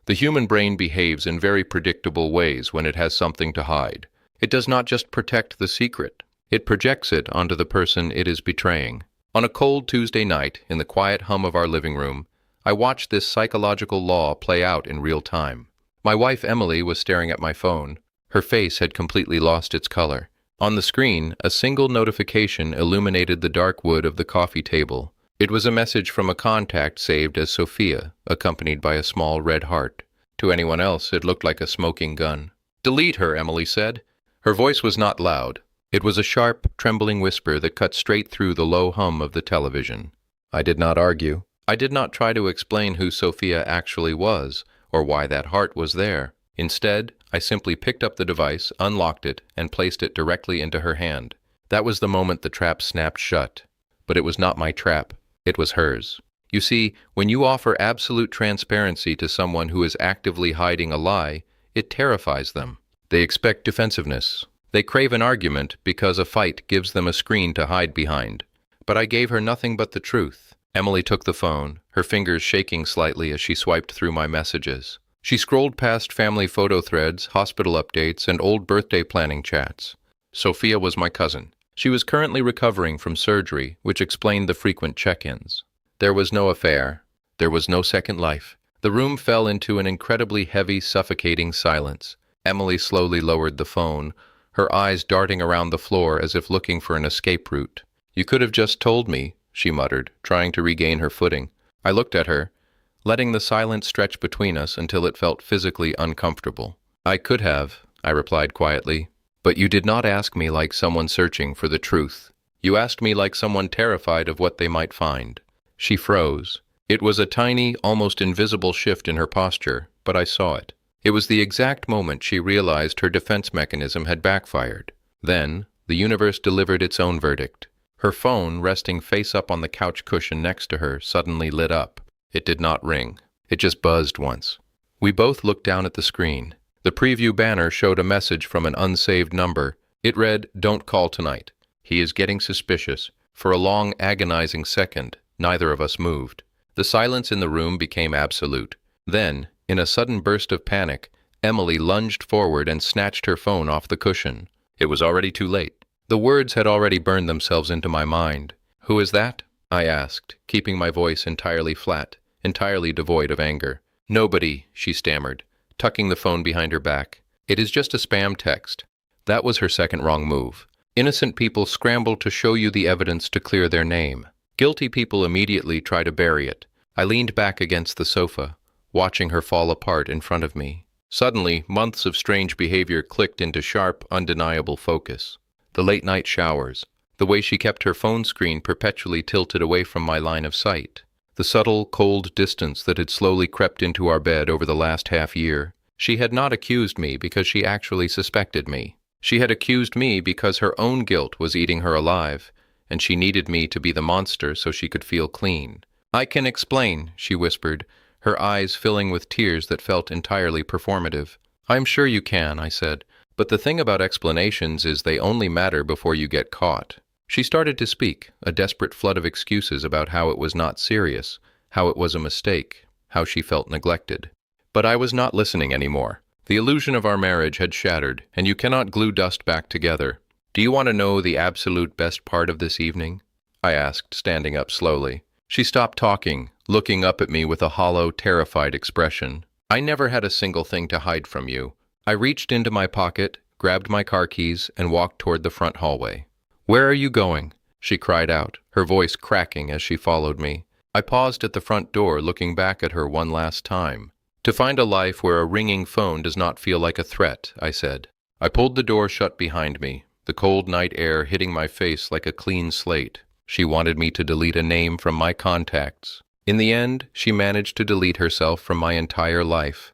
The human brain behaves in very predictable ways when it has something to hide. It does not just protect the secret, it projects it onto the person it is betraying. On a cold Tuesday night, in the quiet hum of our living room, I watched this psychological law play out in real time. My wife Emily was staring at my phone. Her face had completely lost its color. On the screen, a single notification illuminated the dark wood of the coffee table. It was a message from a contact saved as Sophia, accompanied by a small red heart. To anyone else, it looked like a smoking gun. "Delete her," Emily said. Her voice was not loud. It was a sharp, trembling whisper that cut straight through the low hum of the television. I did not argue. I did not try to explain who Sophia actually was, or why that heart was there. Instead, I simply picked up the device, unlocked it, and placed it directly into her hand. That was the moment the trap snapped shut. But it was not my trap. It was hers. You see, when you offer absolute transparency to someone who is actively hiding a lie, it terrifies them. They expect defensiveness. They crave an argument because a fight gives them a screen to hide behind. But I gave her nothing but the truth. Emily took the phone, her fingers shaking slightly as she swiped through my messages. She scrolled past family photo threads, hospital updates, and old birthday planning chats. Sophia was my cousin. She was currently recovering from surgery, which explained the frequent check-ins. There was no affair. There was no second life. The room fell into an incredibly heavy, suffocating silence. Emily slowly lowered the phone, her eyes darting around the floor as if looking for an escape route. "You could have just told me," she muttered, trying to regain her footing. I looked at her, letting the silence stretch between us until it felt physically uncomfortable. "I could have," I replied quietly, "but you did not ask me like someone searching for the truth. You asked me like someone terrified of what they might find." She froze. It was a tiny, almost invisible shift in her posture, but I saw it. It was the exact moment she realized her defense mechanism had backfired. Then, the universe delivered its own verdict. Her phone, resting face up on the couch cushion next to her, suddenly lit up. It did not ring. It just buzzed once. We both looked down at the screen. The preview banner showed a message from an unsaved number. It read, "Don't call tonight. He is getting suspicious." For a long, agonizing second, neither of us moved. The silence in the room became absolute. Then, in a sudden burst of panic, Emily lunged forward and snatched her phone off the cushion. It was already too late. The words had already burned themselves into my mind. "Who is that?" I asked, keeping my voice entirely flat, entirely devoid of anger. "Nobody," she stammered, tucking the phone behind her back. "It is just a spam text." That was her second wrong move. Innocent people scramble to show you the evidence to clear their name. Guilty people immediately try to bury it. I leaned back against the sofa, watching her fall apart in front of me. Suddenly, months of strange behavior clicked into sharp, undeniable focus. The late-night showers, the way she kept her phone screen perpetually tilted away from my line of sight, the subtle, cold distance that had slowly crept into our bed over the last half-year. She had not accused me because she actually suspected me. She had accused me because her own guilt was eating her alive, and she needed me to be the monster so she could feel clean. "I can explain," she whispered, her eyes filling with tears that felt entirely performative. "I'm sure you can," I said. "But the thing about explanations is they only matter before you get caught." She started to speak, a desperate flood of excuses about how it was not serious, how it was a mistake, how she felt neglected. But I was not listening anymore. The illusion of our marriage had shattered, and you cannot glue dust back together. "Do you want to know the absolute best part of this evening?" I asked, standing up slowly. She stopped talking, looking up at me with a hollow, terrified expression. "I never had a single thing to hide from you." I reached into my pocket, grabbed my car keys, and walked toward the front hallway. "Where are you going?" she cried out, her voice cracking as she followed me. I paused at the front door, looking back at her one last time. "To find a life where a ringing phone does not feel like a threat," I said. I pulled the door shut behind me, the cold night air hitting my face like a clean slate. She wanted me to delete a name from my contacts. In the end, she managed to delete herself from my entire life.